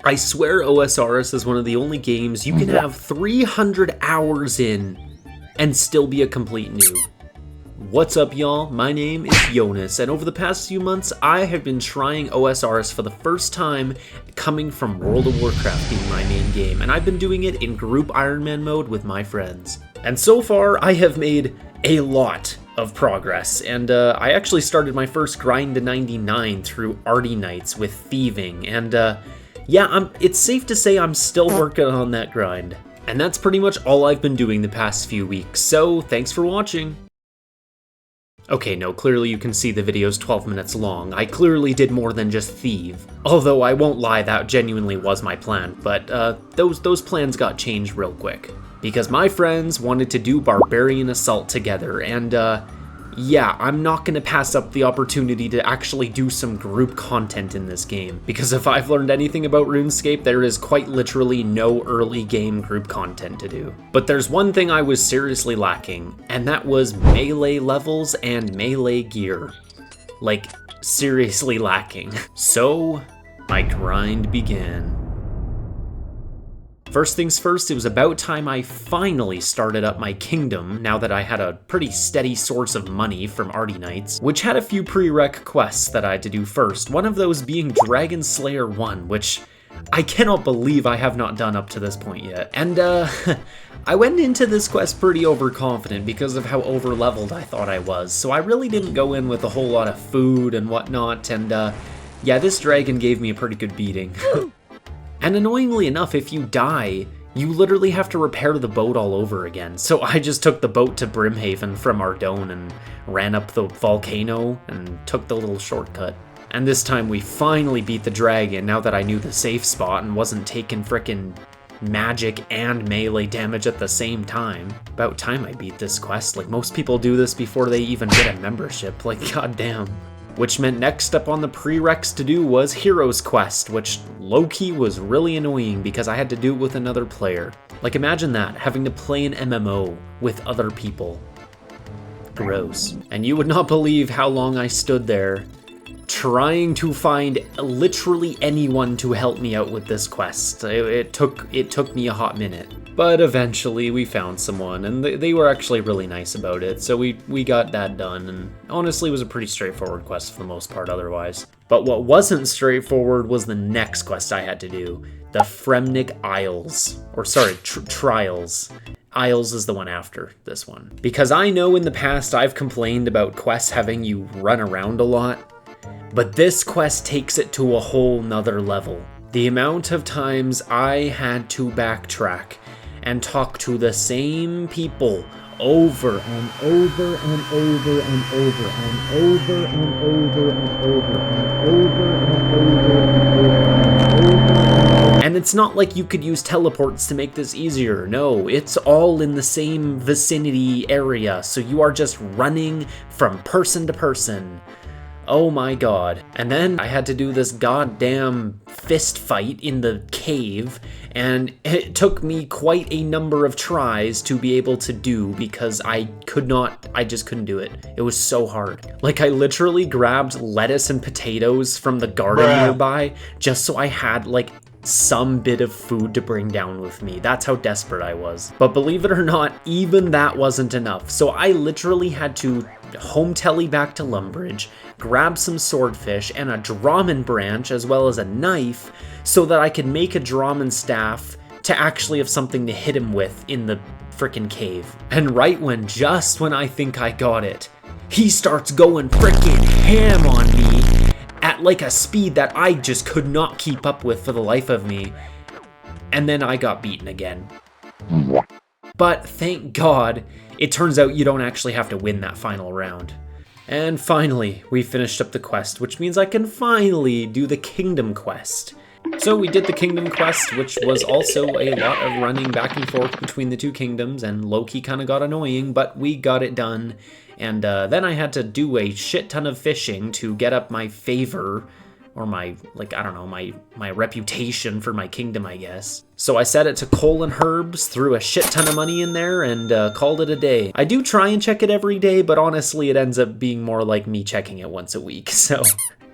I swear OSRS is one of the only games you can have 300 hours in and still be a complete noob. What's up, y'all? My name is Jonas, and over the past few months, I have been trying OSRS for the first time, coming from World of Warcraft being my main game, and I've been doing it in group Iron Man mode with my friends. And so far, I have made a lot of progress, and I actually started my first grind to 99 through Arty Nights with thieving, and yeah, it's safe to say I'm still working on that grind. And that's pretty much all I've been doing the past few weeks, so thanks for watching. Okay, no, clearly you can see the video's 12 minutes long. I clearly did more than just thieve. Although I won't lie, that genuinely was my plan, but those plans got changed real quick. Because my friends wanted to do Barbarian Assault together, and yeah, I'm not gonna pass up the opportunity to actually do some group content in this game. Because if I've learned anything about RuneScape, there is quite literally no early game group content to do. But there's one thing I was seriously lacking, and that was melee levels and melee gear. Like, seriously lacking. So, my grind began. First things first, it was about time I finally started up my kingdom now that I had a pretty steady source of money from Arty Nights, which had a few prereq quests that I had to do first, one of those being Dragon Slayer 1, which I cannot believe I have not done up to this point yet. And I went into this quest pretty overconfident because of how overleveled I thought I was, so I really didn't go in with a whole lot of food and whatnot, and yeah, this dragon gave me a pretty good beating. And annoyingly enough, if you die, you literally have to repair the boat all over again. So I just took the boat to Brimhaven from Ardone and ran up the volcano and took the little shortcut. And this time we finally beat the dragon now that I knew the safe spot and wasn't taking frickin' magic and melee damage at the same time. About time I beat this quest. Like, most people do this before they even get a membership. Like, goddamn. Which meant next up on the prereqs to do was Heroes Quest, which low-key was really annoying because I had to do it with another player. Like, imagine that, having to play an MMO with other people. Gross. And you would not believe how long I stood there trying to find literally anyone to help me out with this quest. It took me a hot minute. But eventually we found someone, and they were actually really nice about it, so we got that done, and honestly it was a pretty straightforward quest for the most part otherwise. But what wasn't straightforward was the next quest I had to do, the Fremnik Isles, or sorry, Trials. Isles is the one after this one. Because I know in the past I've complained about quests having you run around a lot, but this quest takes it to a whole nother level. The amount of times I had to backtrack and talk to the same people over and over and over and over and over and over and over and over and over and over. And it's not like you could use teleports to make this easier. No, it's all in the same vicinity area, so you are just running from person to person. Oh my god. And then I had to do this goddamn fist fight in the cave, and it took me quite a number of tries to be able to do because I just couldn't do it. It was so hard. Like, I literally grabbed lettuce and potatoes from the garden nearby just so I had, like, some bit of food to bring down with me. That's how desperate I was. But believe it or not, even that wasn't enough. So I literally had to home telly back to Lumbridge, grab some swordfish and a Draman branch as well as a knife so that I could make a Draman staff to actually have something to hit him with in the frickin' cave. And just when I think I got it, he starts going frickin' ham on me at like a speed that I just could not keep up with for the life of me. And then I got beaten again. But thank God, it turns out you don't actually have to win that final round. And finally, we finished up the quest, which means I can finally do the Kingdom quest. So we did the Kingdom quest, which was also a lot of running back and forth between the two kingdoms, and low-key kind of got annoying, but we got it done. And then I had to do a shit ton of fishing to get up my favor, or my, like, I don't know, my reputation for my kingdom, I guess. So I set it to coal and herbs, threw a shit ton of money in there, and called it a day. I do try and check it every day, but honestly it ends up being more like me checking it once a week, so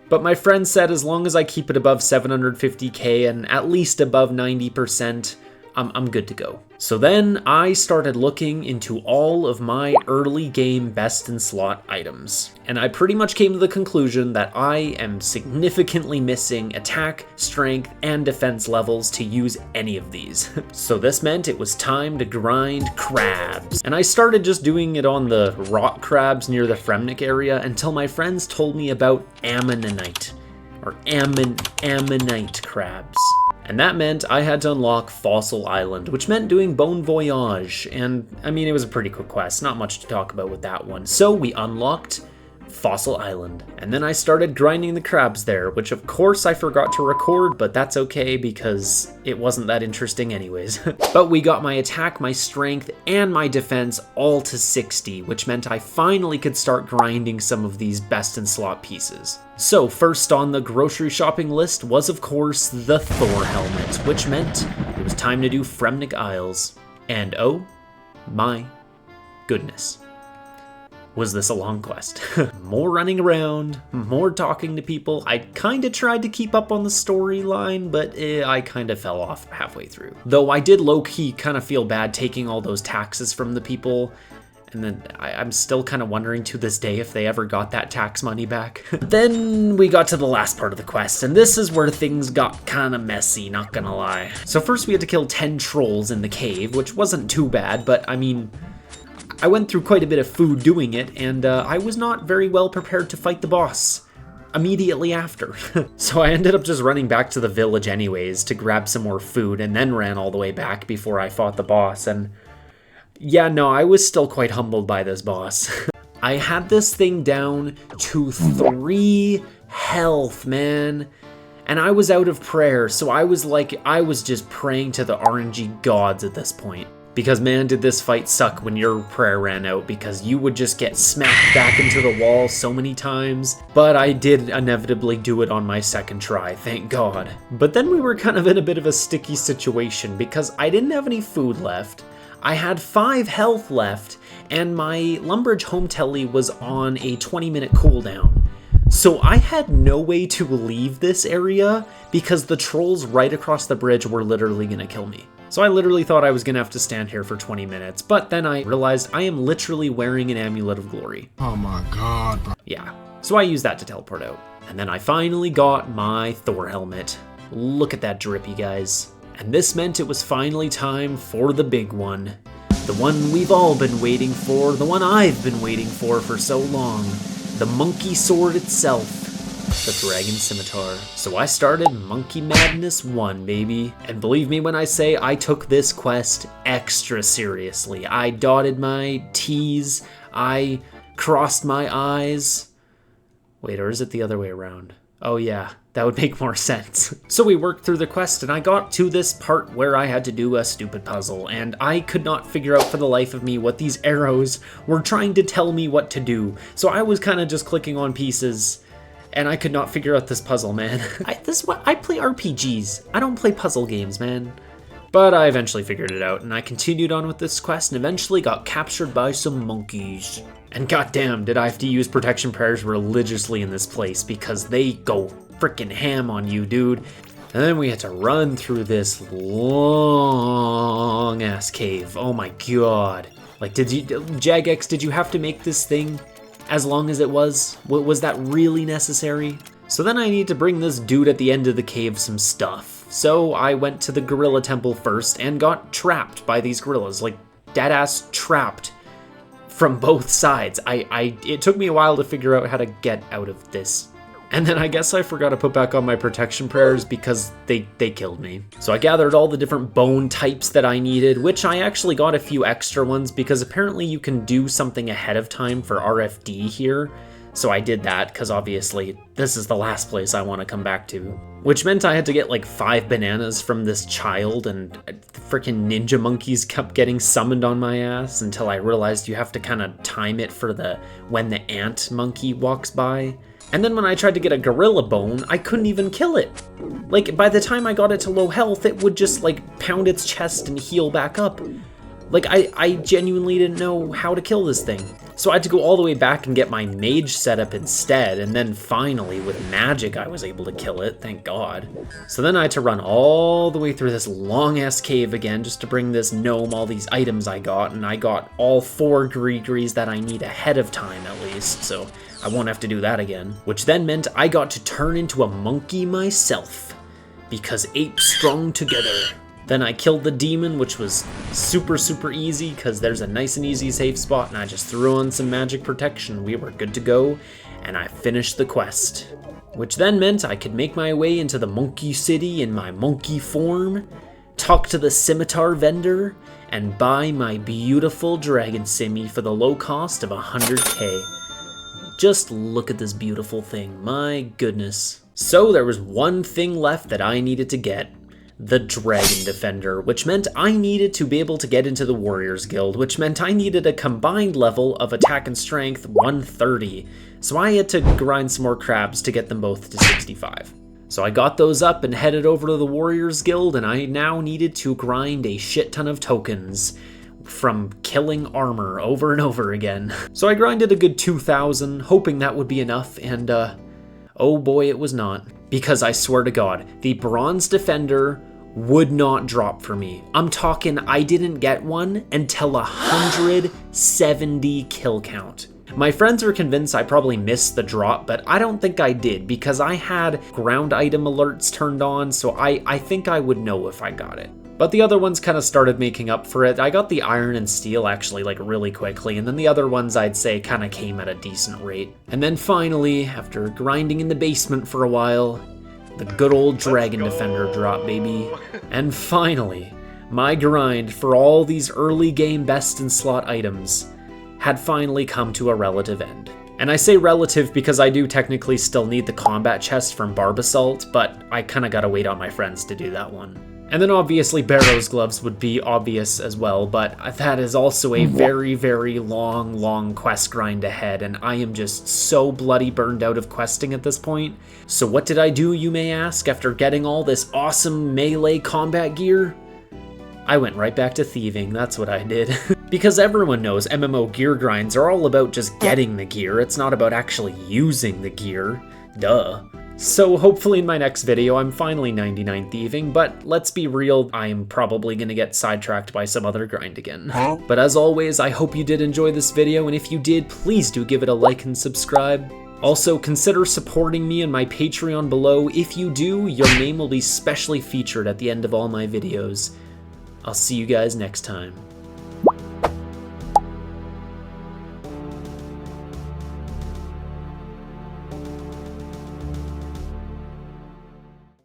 But my friend said as long as I keep it above 750k and at least above 90%, I'm good to go. So then I started looking into all of my early game best in slot items. And I pretty much came to the conclusion that I am significantly missing attack, strength, and defense levels to use any of these. So this meant it was time to grind crabs. And I started just doing it on the rock crabs near the Fremnik area until my friends told me about ammonite crabs. And that meant I had to unlock Fossil Island, which meant doing Bon Voyage. And I mean, it was a pretty quick quest, not much to talk about with that one. So we unlocked Fossil Island. And then I started grinding the crabs there, which of course I forgot to record, but that's okay because it wasn't that interesting anyways. But we got my attack, my strength, and my defense all to 60, which meant I finally could start grinding some of these best in slot pieces. So first on the grocery shopping list was of course the Thor helmet, which meant it was time to do Fremnik Isles. And oh my goodness, was this a long quest. More running around, more talking to people. I kinda tried to keep up on the storyline, but I kinda fell off halfway through. Though I did low-key kinda feel bad taking all those taxes from the people, and then I'm still kind of wondering to this day if they ever got that tax money back. Then we got to the last part of the quest, and this is where things got kind of messy, not gonna lie. So first we had to kill 10 trolls in the cave, which wasn't too bad, but I mean, I went through quite a bit of food doing it, and I was not very well prepared to fight the boss immediately after. So I ended up just running back to the village anyways to grab some more food, and then ran all the way back before I fought the boss, and yeah, no, I was still quite humbled by this boss. I had this thing down to 3 health, man. And I was out of prayer, so I was just praying to the RNG gods at this point. Because man, did this fight suck when your prayer ran out, because you would just get smacked back into the wall so many times. But I did inevitably do it on my second try, thank God. But then we were kind of in a bit of a sticky situation because I didn't have any food left. I had 5 health left, and my Lumbridge home telly was on a 20-minute cooldown. So I had no way to leave this area because the trolls right across the bridge were literally gonna kill me. So I literally thought I was gonna have to stand here for 20 minutes, but then I realized I am literally wearing an Amulet of Glory. Oh my god, bro. Yeah, so I used that to teleport out. And then I finally got my Thor helmet. Look at that drip, you guys. And this meant it was finally time for the big one. The one we've all been waiting for, the one I've been waiting for so long. The monkey sword itself, the dragon scimitar. So I started Monkey Madness 1, baby. And believe me when I say I took this quest extra seriously. I dotted my T's, I crossed my I's. Wait, or is it the other way around? Oh yeah, that would make more sense. So we worked through the quest and I got to this part where I had to do a stupid puzzle, and I could not figure out for the life of me what these arrows were trying to tell me what to do. So I was kind of just clicking on pieces and I could not figure out this puzzle, man. This is what I play RPGs. I don't play puzzle games, man. But I eventually figured it out, and I continued on with this quest and eventually got captured by some monkeys. And goddamn, did I have to use protection prayers religiously in this place because they go freaking ham on you, dude. And then we had to run through this long ass cave. Oh my god. Like, Jagex, did you have to make this thing as long as it was? Was that really necessary? So then I need to bring this dude at the end of the cave some stuff. So I went to the gorilla temple first and got trapped by these gorillas, like deadass trapped from both sides. It took me a while to figure out how to get out of this. And then I guess I forgot to put back on my protection prayers because they killed me. So I gathered all the different bone types that I needed, which I actually got a few extra ones because apparently you can do something ahead of time for RFD here. So I did that because obviously this is the last place I want to come back to. Which meant I had to get like 5 bananas from this child, and freaking ninja monkeys kept getting summoned on my ass until I realized you have to kind of time it for when the ant monkey walks by. And then when I tried to get a gorilla bone, I couldn't even kill it. Like, by the time I got it to low health, it would just like pound its chest and heal back up. Like, I genuinely didn't know how to kill this thing. So I had to go all the way back and get my mage set up instead, and then finally, with magic, I was able to kill it, thank God. So then I had to run all the way through this long-ass cave again just to bring this gnome all these items I got, and I got all 4 Grigris that I need ahead of time at least, so I won't have to do that again. Which then meant I got to turn into a monkey myself, because apes strong together. Then I killed the demon, which was super easy because there's a nice and easy safe spot, and I just threw on some magic protection. We were good to go, and I finished the quest. Which then meant I could make my way into the monkey city in my monkey form, talk to the scimitar vendor, and buy my beautiful dragon simmy for the low cost of 100k. Just look at this beautiful thing, my goodness. So there was one thing left that I needed to get. The Dragon Defender, which meant I needed to be able to get into the Warriors Guild, which meant I needed a combined level of attack and strength 130. So I had to grind some more crabs to get them both to 65. So I got those up and headed over to the Warriors Guild, and I now needed to grind a shit ton of tokens from killing armor over and over again. So I grinded a good 2,000, hoping that would be enough, and oh boy, it was not. Because I swear to God, the Bronze Defender would not drop for me. I'm talking, I didn't get one until 170 kill count. My friends are convinced I probably missed the drop, but I don't think I did because I had ground item alerts turned on, so I think I would know if I got it. But the other ones kind of started making up for it. I got the iron and steel actually like really quickly, and then the other ones I'd say kind of came at a decent rate. And then finally, after grinding in the basement for a while, the good old Dragon Defender drop, baby. And finally, my grind for all these early game best in slot items had finally come to a relative end. And I say relative because I do technically still need the combat chest from Barbarian Assault, but I kind of gotta wait on my friends to do that one. And then obviously Barrow's gloves would be obvious as well, but that is also a very long quest grind ahead, and I am just so bloody burned out of questing at this point. So what did I do, you may ask, after getting all this awesome melee combat gear? I went right back to thieving, that's what I did. Because everyone knows MMO gear grinds are all about just getting the gear, it's not about actually using the gear. Duh. So hopefully in my next video I'm finally 99 thieving, but let's be real, I'm probably gonna get sidetracked by some other grind again. But as always, I hope you did enjoy this video, and if you did, please do give it a like and subscribe. Also, consider supporting me on my Patreon below. If you do, your name will be specially featured at the end of all my videos. I'll see you guys next time.